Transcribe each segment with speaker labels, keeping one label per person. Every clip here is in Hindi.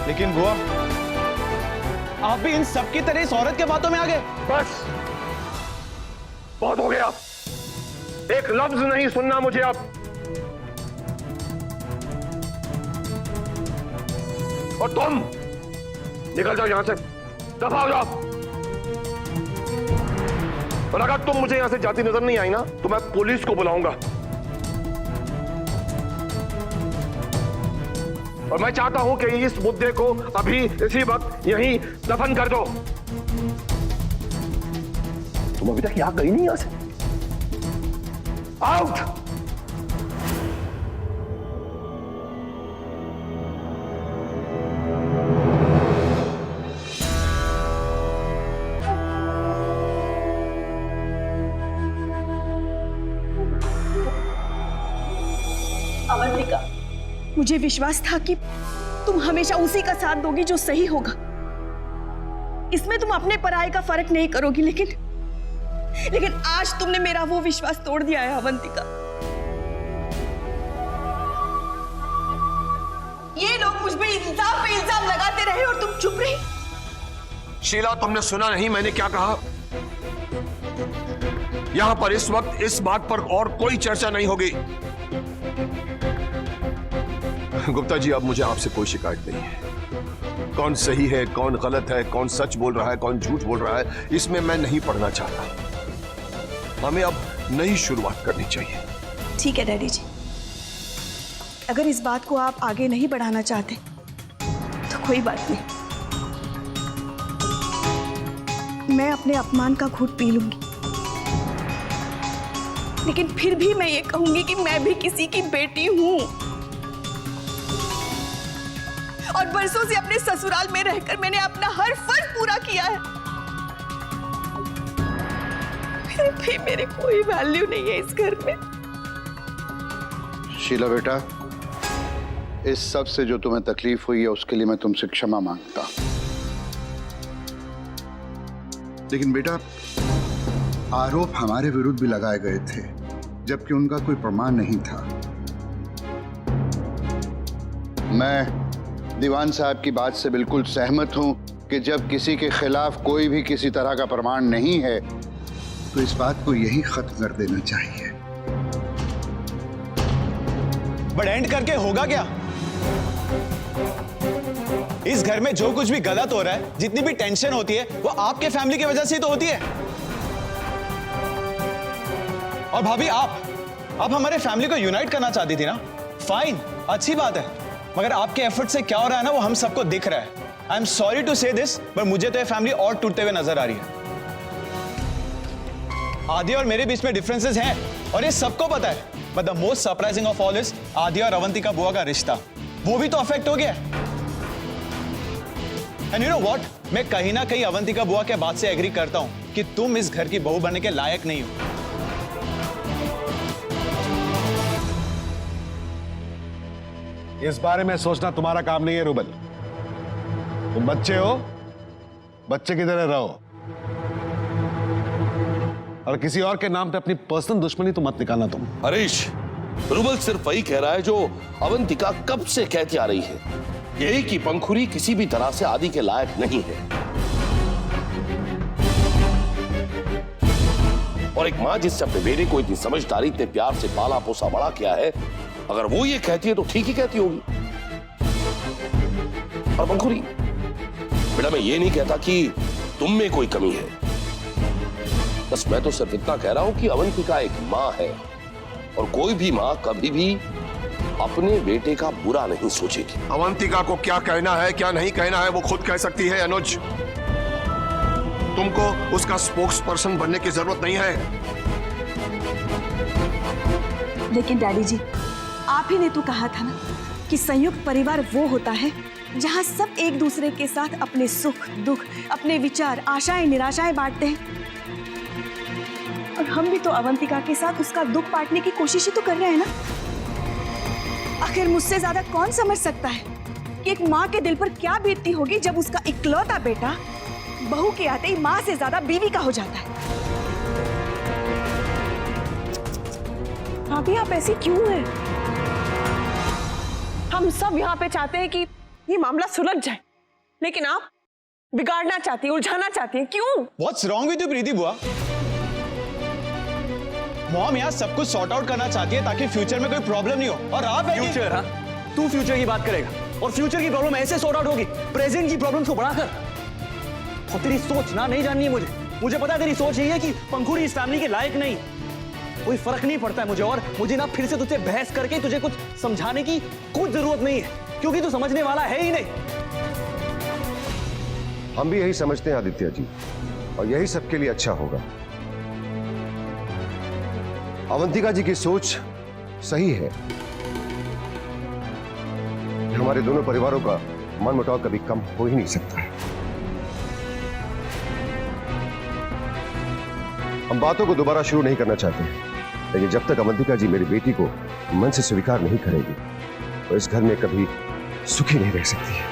Speaker 1: लेकिन बुआ, आप भी इन सब की तरह इस औरत के बातों में आ गए।
Speaker 2: बस बहुत हो गया, एक लफ्ज नहीं सुनना मुझे अब। और तुम निकल जाओ यहां से, दफा हो जाओ। और अगर तुम मुझे यहां से जाती नजर नहीं आई ना तो मैं पुलिस को बुलाऊंगा। और मैं चाहता हूं कि इस मुद्दे को अभी इसी वक्त यहीं दफन कर दो। तुम अभी तक यहां गई नहीं यहां से। आउट।
Speaker 3: अवंतिका, मुझे विश्वास था कि तुम हमेशा उसी का साथ दोगी जो सही होगा। इसमें तुम अपने पराये का फर्क नहीं करोगी, लेकिन आज तुमने मेरा वो विश्वास तोड़ दिया है अवंतिका। ये लोग मुझ पे इल्जाम लगाते रहे और तुम चुप रही।
Speaker 2: शीला, तुमने सुना नहीं मैंने क्या कहा? यहां पर इस वक्त इस बात पर और कोई चर्चा नहीं होगी। गुप्ता जी, अब मुझे आपसे कोई शिकायत नहीं है। कौन सही है, कौन गलत है, कौन सच बोल रहा है, कौन झूठ बोल रहा है, इसमें मैं नहीं पढ़ना चाहता। हमें अब नई शुरुआत करनी चाहिए।
Speaker 3: ठीक है डैडी जी, अगर इस बात को आप आगे नहीं बढ़ाना चाहते तो कोई बात नहीं, मैं अपने अपमान का घूंट पी लूंगी। लेकिन फिर भी मैं ये कहूंगी कि मैं भी किसी की बेटी हूं और बरसों से अपने ससुराल में रहकर मैंने अपना हर फर्ज पूरा किया है। फिर भी मेरी कोई वैल्यू नहीं है इस घर में।
Speaker 4: शीला बेटा, इस सब से जो तुम्हें तकलीफ हुई है उसके लिए मैं तुमसे क्षमा मांगता। लेकिन बेटा, आरोप हमारे विरुद्ध भी लगाए गए थे जबकि उनका कोई प्रमाण नहीं था। मैं दीवान साहब की बात से बिल्कुल सहमत हूं कि जब किसी के खिलाफ कोई भी किसी तरह का प्रमाण नहीं है तो इस बात को यही खत्म कर देना चाहिए।
Speaker 1: बट एंड करके होगा क्या? इस घर में जो कुछ भी गलत हो रहा है, जितनी भी टेंशन होती है, वो आपके फैमिली की वजह से ही तो होती है। और भाभी, आप हमारे फैमिली को यूनाइट करना चाहती थी ना? फाइन, अच्छी बात है, मगर आपके एफर्ट से क्या हो रहा है ना, वो हम सबको दिख रहा है। आई एम सॉरी टू से दिस, पर मुझे तो ये फैमिली और टूटते हुए नजर आ रही है। आदि और मेरे बीच में डिफरेंसेस हैं और ये सबको पता है, but the most surprising of all is आदि और अवंतिका बुआ का रिश्ता, वो भी तो अफेक्ट हो गया। एंड यू नो व्हाट, मैं कहीं ना कहीं अवंतिका बुआ के बात से एग्री करता हूं कि तुम इस घर की बहू बनने के लायक नहीं हो।
Speaker 5: इस बारे में सोचना तुम्हारा काम नहीं है रूबल। तुम बच्चे हो, बच्चे की तरह रहो और किसी और के नाम पे अपनी पर्सनल दुश्मनी तो मत निकालना तुम।
Speaker 6: हरीश, रूबल सिर्फ वही कह रहा है जो अवंतिका कब से कहती आ रही है, यही कि पंखुरी किसी भी तरह से आदि के लायक नहीं है। और एक मां जिससे अपने बेटे को इतनी समझदारी, इतने प्यार से पाला पोसा बड़ा किया है, अगर वो ये कहती है तो ठीक ही कहती होगी। और पंखुरी बेटा, मैं ये नहीं कहता कि तुम में कोई कमी है, बस मैं तो सिर्फ इतना कह रहा हूं कि अवंतिका एक मां है और कोई भी मां कभी भी अपने बेटे का बुरा नहीं सोचेगी।
Speaker 2: अवंतिका को क्या कहना है, क्या नहीं कहना है, वो खुद कह सकती है। अनुज, तुमको उसका स्पोक्स पर्सन बनने की जरूरत नहीं है।
Speaker 3: लेकिन डैडी जी, आप ही ने तो कहा था ना कि संयुक्त परिवार वो होता है जहां सब एक दूसरे के साथ अपने सुख दुख, अपने विचार, आशाएं, निराशाएं बांटते हैं। और हम भी तो अवंतिका के साथ उसका दुख बांटने की कोशिश ही तो कर रहे हैं ना। आखिर मुझसे ज्यादा कौन समझ सकता है कि एक माँ के दिल पर क्या बीतती होगी जब उसका इकलौता बेटा बहू के आते ही माँ से ज्यादा बीवी का हो जाता है। भाभी, आप ऐसी क्यों हैं? हम सब यहाँ पे चाहते हैं कि
Speaker 7: ये मामला सुलझ जाए, लेकिन आप बिगाड़ना चाहती हैं, उलझाना चाहती हैं। क्यों?
Speaker 1: व्हाट्स रॉन्ग विद यू प्रीति बुआ? मॉम यहाँ सब कुछ सॉर्ट आउट करना चाहती है ताकि फ्यूचर में कोई प्रॉब्लम नहीं हो, और आप
Speaker 8: फ्यूचर? हाँ, तू फ्यूचर की बात करेगा और फ्यूचर की प्रॉब्लम ऐसे सॉर्ट आउट होगी प्रेजेंट की प्रॉब्लम को बढ़ाकर। और तेरी सोच ना नहीं जाननी है मुझे पता है तेरी सोच यही है कि पंखुड़ी इस फैमिली के लायक नहीं। कोई फर्क नहीं पड़ता है मुझे, और मुझे ना फिर से तुझसे बहस करके तुझे कुछ समझाने की कुछ जरूरत नहीं है, क्योंकि तू समझने वाला है ही नहीं।
Speaker 2: हम भी यही समझते हैं आदित्य जी, और यही सबके लिए अच्छा होगा। अवंतिका जी की सोच सही है। हमारे दोनों परिवारों का मनमुटाव कभी कम हो ही नहीं सकता है। हम बातों को दोबारा शुरू नहीं करना चाहते, लेकिन जब तक अवंतिका जी मेरी बेटी को मन से स्वीकार नहीं करेगी, तो इस घर में कभी सुखी नहीं रह सकती है।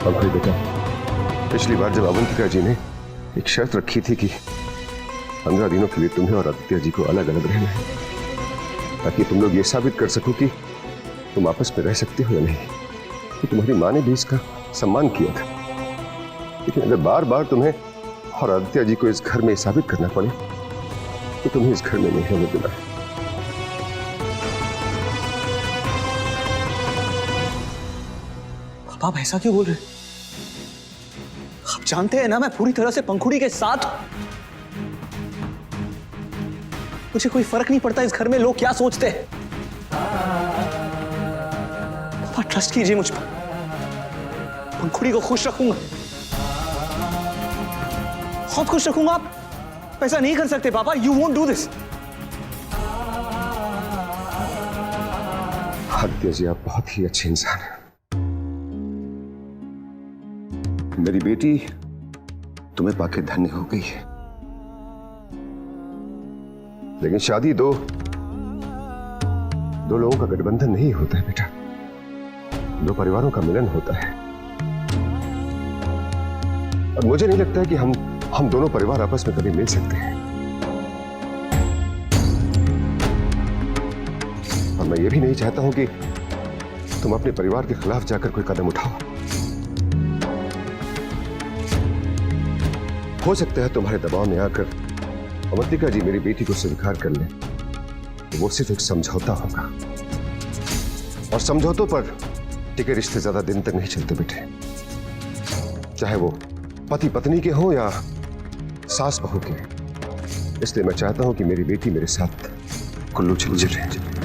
Speaker 2: पंखुड़ी बेटा, पिछली बार जब अवंतिका जी ने एक शर्त रखी थी कि 15 दिनों के लिए तुम्हें और आदित्य जी को अलग अलग रहना है, ताकि तुम लोग ये साबित कर सको कि तुम आपस में रह सकते हो या नहीं, तो तुम्हारी माँ ने भी इसका सम्मान किया था। लेकिन अगर बार बार तुम्हें और आदित्य जी को इस घर में साबित करना पड़े, तो तुम्हें इस घर में नहीं रहने देना है।
Speaker 8: आप ऐसा क्यों बोल रहे? आप जानते हैं ना मैं पूरी तरह से पंखुड़ी के साथ हूं। मुझे कोई फर्क नहीं पड़ता इस घर में लोग क्या सोचते हैं। पापा ट्रस्ट कीजिए मुझ पर, पंखुड़ी को खुश रखूंगा, बहुत खुश रखूंगा। आप ऐसा नहीं कर सकते पापा, you won't do this.
Speaker 2: Aditya ji, आप बहुत ही अच्छे इंसान हैं। मेरी बेटी तुम्हें पाके धन्य हो गई है, लेकिन शादी दो लोगों का गठबंधन नहीं होता है बेटा, दो परिवारों का मिलन होता है। और मुझे नहीं लगता है कि हम दोनों परिवार आपस में कभी मिल सकते हैं। और मैं ये भी नहीं चाहता हूं कि तुम अपने परिवार के खिलाफ जाकर कोई कदम उठाओ। हो सकता है तुम्हारे दबाव में आकर अवंतिका जी मेरी बेटी को स्वीकार कर ले, तो वो सिर्फ एक समझौता होगा, और समझौतों पर टिके रिश्ते ज्यादा दिन तक नहीं चलते बेटे, चाहे वो पति पत्नी के हों या सास बहू के। इसलिए मैं चाहता हूं कि मेरी बेटी मेरे साथ कुल्लू चली जाए।
Speaker 9: दीदी,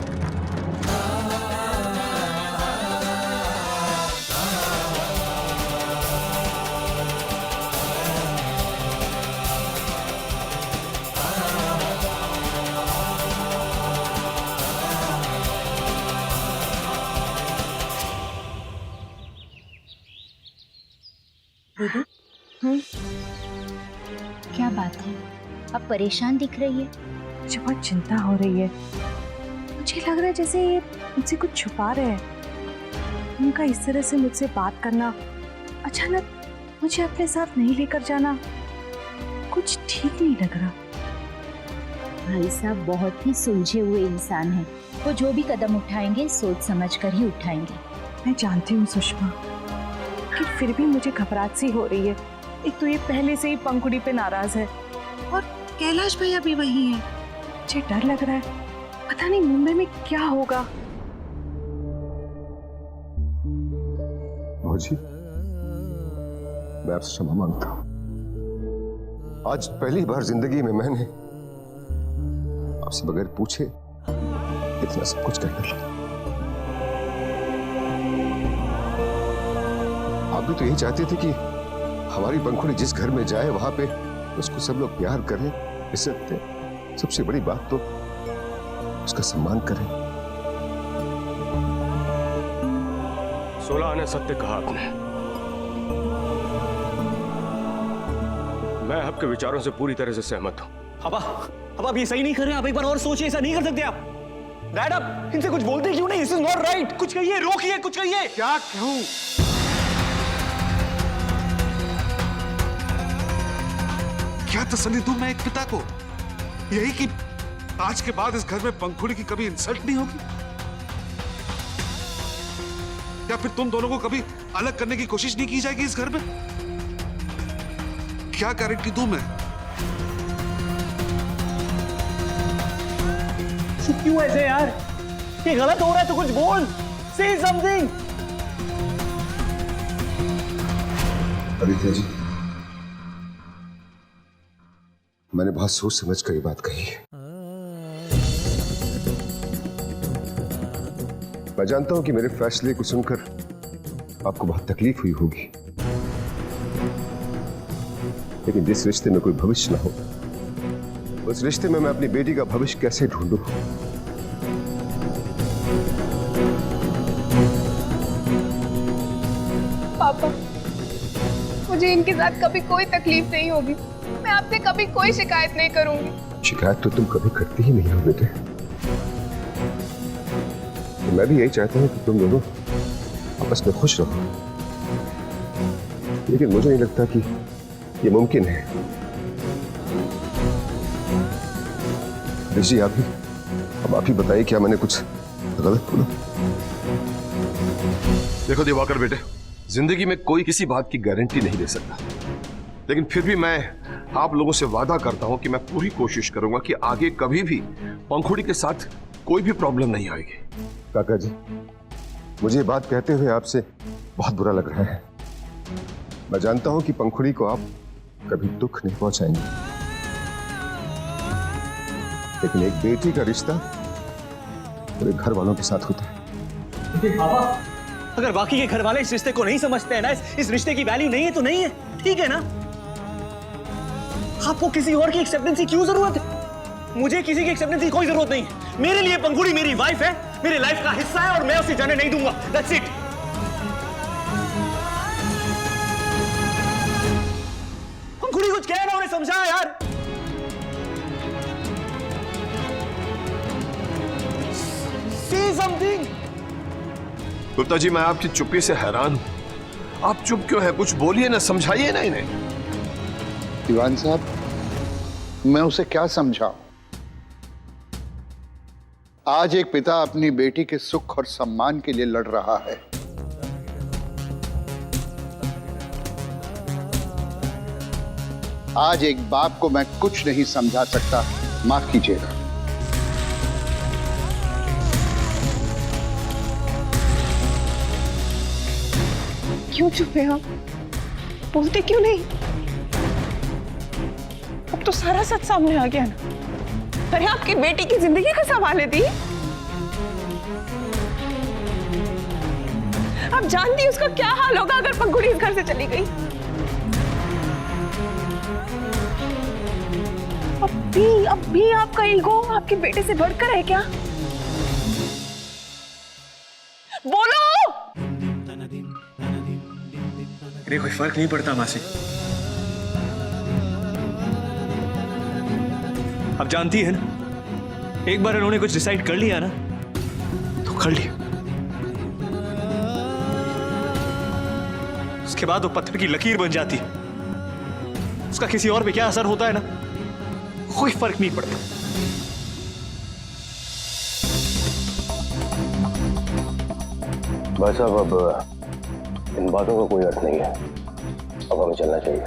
Speaker 9: क्या बात है? आप परेशान दिख रही है।
Speaker 3: मुझे बहुत चिंता हो रही है। मुझे लग रहा है जैसे ये मुझसे कुछ छुपा रहे हैं। उनका इस तरह से मुझसे बात करना, अचानक मुझे अपने साथ नहीं लेकर जाना, कुछ ठीक नहीं लग रहा।
Speaker 9: भाई साहब बहुत ही सुलझे हुए इंसान हैं। वो जो भी कदम उठाएंगे सोच समझ कर ही उठाएंगे।
Speaker 3: मैं जानती हूँ सुषमा, कि फिर भी मुझे घबराहट सी हो रही है। एक तो ये पहले से ही पंखुड़ी पे नाराज है, और कैलाश भैया भी वही है। मुझे डर लग रहा है, पता नहीं मुंबई में क्या होगा।
Speaker 2: भौजी, मैं आपसे क्षमा मांगता हूं। आज पहली बार जिंदगी में मैंने आपसे बगैर पूछे इतना सब कुछ कह दिया। आप भी तो यही चाहते थे कि हमारी पंखुड़ी जिस घर में जाए वहां पे उसको सब लोग प्यार करें, इज्जत दें, सबसे बड़ी बात तो उसका सम्मान करें।
Speaker 6: 16 आने सत्य कहा आपने। मैं आपके विचारों से पूरी तरह से सहमत हूं।
Speaker 8: अब आप ये सही नहीं कर रहे हैं। आप एक बार और सोचिए, ऐसा नहीं कर सकते आप। डैड, आप इनसे कुछ बोलते क्यों नहीं? This is not right. कुछ कहिए, रोकिए, कुछ कहिए।
Speaker 5: क्या कहूं? क्या तसल्ली दूं मैं एक पिता को? यही कि
Speaker 10: आज के बाद इस घर में पंखुड़ी की कभी इंसल्ट नहीं होगी? या फिर तुम दोनों को कभी अलग करने की कोशिश नहीं की जाएगी इस घर में? क्या गारंटी दूं मैं?
Speaker 8: क्यों ऐसे यार? ये गलत हो रहा है तो कुछ बोल, से समथिंग।
Speaker 2: आदित्य जी, मैंने बहुत सोच समझ कर ये बात कही है। मैं जानता हूं कि मेरे फैसले को सुनकर आपको बहुत तकलीफ हुई होगी, लेकिन जिस रिश्ते में कोई भविष्य न हो, उस रिश्ते में मैं अपनी बेटी का भविष्य कैसे ढूंढूं?
Speaker 11: पापा, मुझे इनके साथ कभी कोई तकलीफ नहीं होगी। मैं आपसे कभी कोई शिकायत नहीं करूंगी।
Speaker 2: शिकायत तो तुम कभी करती ही नहीं हो बेटे। तो मैं भी यही चाहता हूं कि तुम दोनों आपस में खुश रहो, लेकिन मुझे नहीं लगता कि ये मुमकिन है। ऋषि, अब आप ही बताइए, क्या मैंने कुछ गलत बोला? देखो दिवाकर बेटे, जिंदगी में कोई किसी बात की गारंटी नहीं दे सकता, लेकिन फिर भी मैं आप लोगों से वादा करता हूं कि मैं पूरी कोशिश करूंगा कि आगे कभी भी पंखुड़ी के साथ कोई भी प्रॉब्लम नहीं आएगी। काका जी, मुझे ये बात कहते हुए आपसे बहुत बुरा लग रहा है। मैं जानता हूं कि पंखुड़ी को आप कभी दुख नहीं पहुंचाएंगे, लेकिन एक बेटी का रिश्ता पूरे घर वालों के साथ होता है।
Speaker 8: पापा, अगर बाकी के घर वाले इस रिश्ते को नहीं समझते हैं ना, इस रिश्ते की वैल्यू नहीं है तो नहीं है, ठीक है ना? आपको किसी और की एक्सेप्टेंस की क्यों जरूरत है? मुझे किसी की एक्सेप्टेंस की कोई जरूरत नहीं है। मेरे लिए पंखुड़ी मेरी वाइफ है, मेरी लाइफ का हिस्सा है, और मैं उसे जाने नहीं दूंगा। That's it. पंखुड़ी कुछ कह रहा, उन्हें समझा यार। Say something।
Speaker 2: गुप्ता जी, मैं आपकी चुप्पी से हैरान हूं। आप चुप क्यों हैं? कुछ बोलिए ना, समझाइए ना इन्हें।
Speaker 4: दीवान साहब, मैं उसे क्या समझाऊं? आज एक पिता अपनी बेटी के सुख और सम्मान के लिए लड़ रहा है। आज एक बाप को मैं कुछ नहीं समझा सकता, माफ कीजिएगा।
Speaker 11: क्यों चुप है आप? बोलते क्यों नहीं? अब तो सारा सच सामने आ गया ना। अरे आपकी बेटी की जिंदगी का सवाल है दी। आप जानती उसका क्या हाल होगा अगर पंखुड़ी इस घर से चली गई। अब भी आपका ईगो आपके बेटे से बढ़कर है क्या? बोलो।
Speaker 8: कोई फर्क नहीं पड़ता मासी। अब जानती है ना, एक बार इन्होंने कुछ डिसाइड कर लिया ना तो कर लिया। उसके बाद वो पत्थर की लकीर बन जाती है। उसका किसी और पे क्या असर होता है ना, कोई फर्क नहीं पड़ता।
Speaker 6: भाई साहब, अब इन बातों का कोई अर्थ नहीं है। अब हमें चलना चाहिए।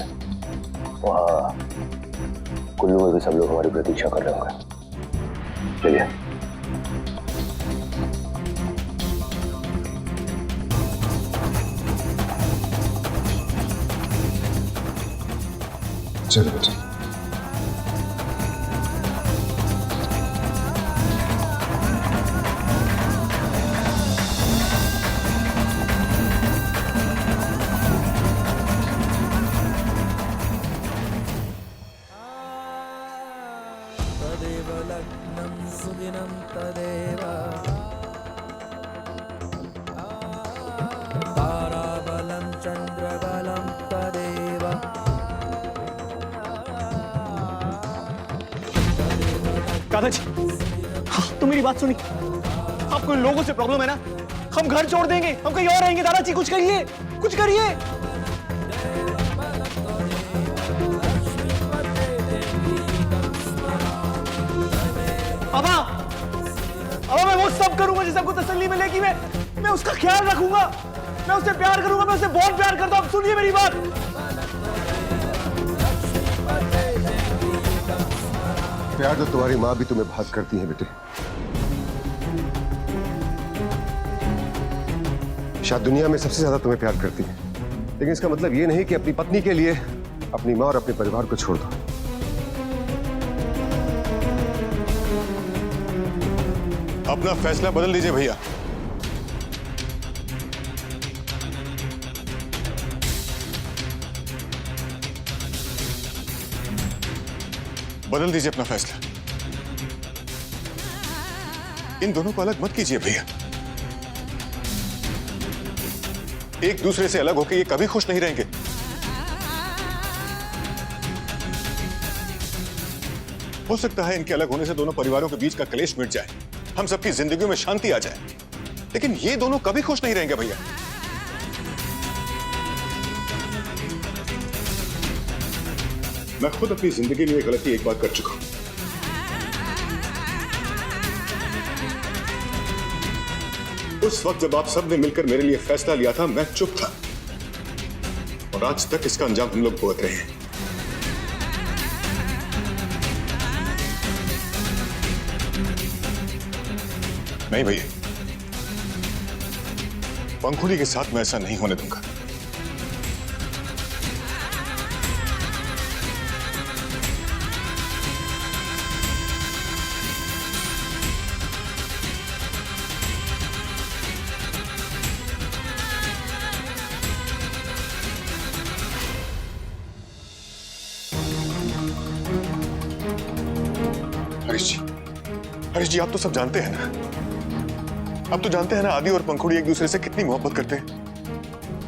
Speaker 6: वहाँ कुल्लू में भी सब लोग हमारी प्रतीक्षा कर रहे होंगे। चलिए।
Speaker 2: चलो।
Speaker 8: दादाजी, हाँ, तो मेरी बात सुनी। आपको इन लोगों से प्रॉब्लम है ना, हम घर छोड़ देंगे, हम कहीं और रहेंगे। दादाजी कुछ करिए, कुछ करिए। अबा मैं वो सब करूंगा जिसे आपको तसल्ली मिलेगी। मैं उसका ख्याल रखूंगा, मैं उससे प्यार करूंगा, मैं उससे बहुत प्यार करता हूं। सुनिए मेरी बात।
Speaker 2: प्यार तो तुम्हारी माँ भी तुम्हें बहुत करती है बेटे। शायद दुनिया में सबसे ज्यादा तुम्हें प्यार करती है, लेकिन इसका मतलब ये नहीं कि अपनी पत्नी के लिए अपनी माँ और अपने परिवार को छोड़ दो।
Speaker 12: अपना फैसला बदल दीजिए भैया। बदल दीजिए अपना फैसला। इन दोनों को अलग मत कीजिए भैया। एक दूसरे से अलग होकर ये कभी खुश नहीं रहेंगे। हो सकता है इनके अलग होने से दोनों परिवारों के बीच का कलेश मिट जाए, हम सबकी जिंदगियों में शांति आ जाए, लेकिन ये दोनों कभी खुश नहीं रहेंगे भैया। मैं खुद अपनी जिंदगी में ये गलती एक बार कर चुका हूं। उस वक्त जब आप सब ने मिलकर मेरे लिए फैसला लिया था, मैं चुप था, और आज तक इसका अंजाम हम लोग भुगत रहे हैं। नहीं भैया, पंखुड़ी के साथ मैं ऐसा नहीं होने दूंगा। हरीश जी, आप तो सब जानते हैं ना, आप तो जानते हैं ना आदि और पंखुड़ी एक दूसरे से कितनी मोहब्बत करते हैं।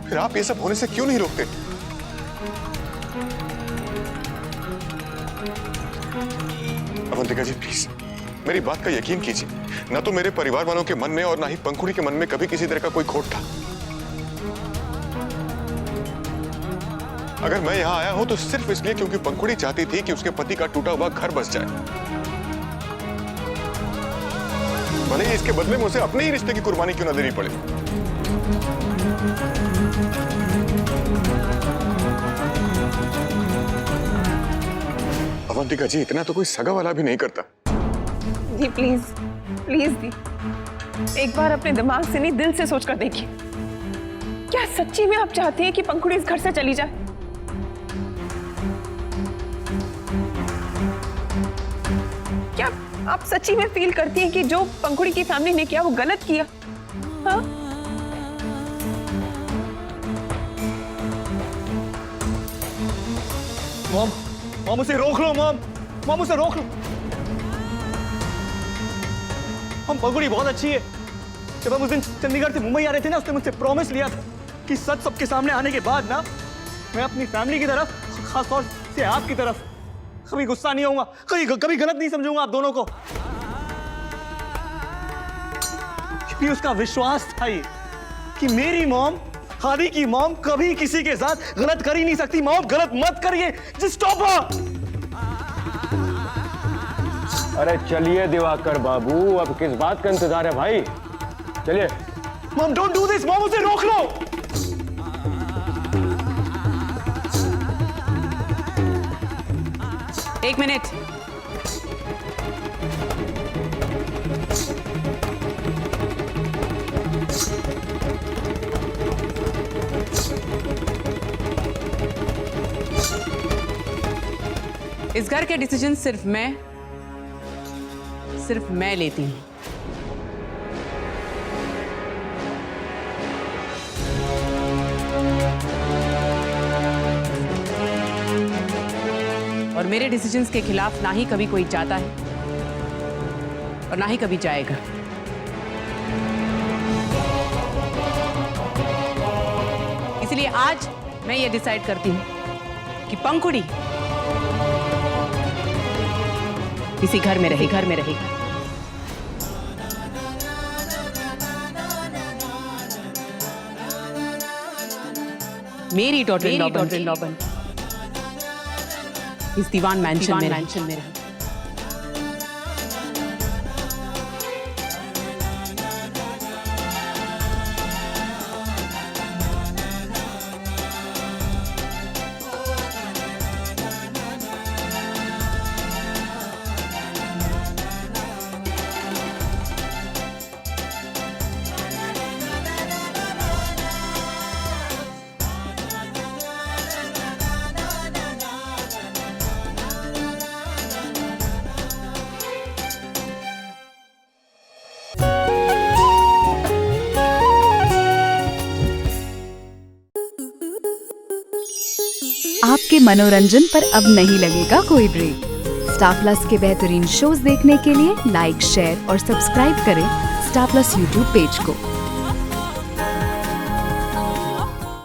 Speaker 12: फिर आप ये सब होने से क्यों नहीं रोकते? अवंतिका जी प्लीज मेरी बात का यकीन कीजिए। ना तो मेरे परिवार वालों के मन में और ना ही पंखुड़ी के मन में कभी किसी तरह का कोई खोट था। अगर मैं यहां आया हूं तो सिर्फ इसलिए क्योंकि पंखुड़ी चाहती थी कि उसके पति का टूटा हुआ घर बस जाए, भले ही इसके बदले में उसे अपने ही रिश्ते की कुर्बानी क्यों न देनी पड़े। अवंतिका जी, इतना तो कोई सगा वाला भी नहीं करता।
Speaker 7: जी प्लीज प्लीज दी, एक बार अपने दिमाग से नहीं दिल से सोच कर देखिए। क्या सच्ची में आप चाहते हैं कि पंखुड़ी इस घर से चली जाए? क्या आप सच्ची में फील करती हैं कि जो पंखुड़ी की फैमिली ने किया वो गलत किया? हाँ?
Speaker 8: मॉम उसे रोक लो। मॉम उसे रोक लो। हम पंखुड़ी बहुत अच्छी है। जब हम उस दिन चंडीगढ़ से मुंबई आ रहे थे ना, उसने मुझसे प्रॉमिस लिया था कि सच सबके सामने आने के बाद ना मैं अपनी फैमिली की तरफ, खासतौर से आपकी तरफ कभी गुस्सा नहीं होऊंगा, कभी गलत नहीं समझूंगा आप दोनों को। क्योंकि उसका विश्वास था ये कि मेरी मॉम, हादी की मॉम कभी किसी के साथ गलत कर ही नहीं सकती। मॉम गलत मत करिए, जस्ट स्टॉप हर।
Speaker 13: अरे चलिए दिवाकर बाबू, अब किस बात का इंतजार है भाई? चलिए।
Speaker 8: Mom don't do this. Mom उसे रोक लो।
Speaker 7: एक मिनट। इस घर के डिसीजन सिर्फ मैं लेती हूं। और मेरे डिसीजंस के खिलाफ ना ही कभी कोई जाता है और ना ही कभी जाएगा। इसलिए आज मैं ये डिसाइड करती हूं कि पंखुड़ी इसी घर में रहेगी। मेरी डॉटर लॉबन इस दीवान मैंशन में रहे।
Speaker 14: आपके मनोरंजन पर अब नहीं लगेगा कोई ब्रेक। स्टार प्लस के बेहतरीन शोज देखने के लिए लाइक, शेयर और सब्सक्राइब करें स्टार प्लस यूट्यूब पेज को।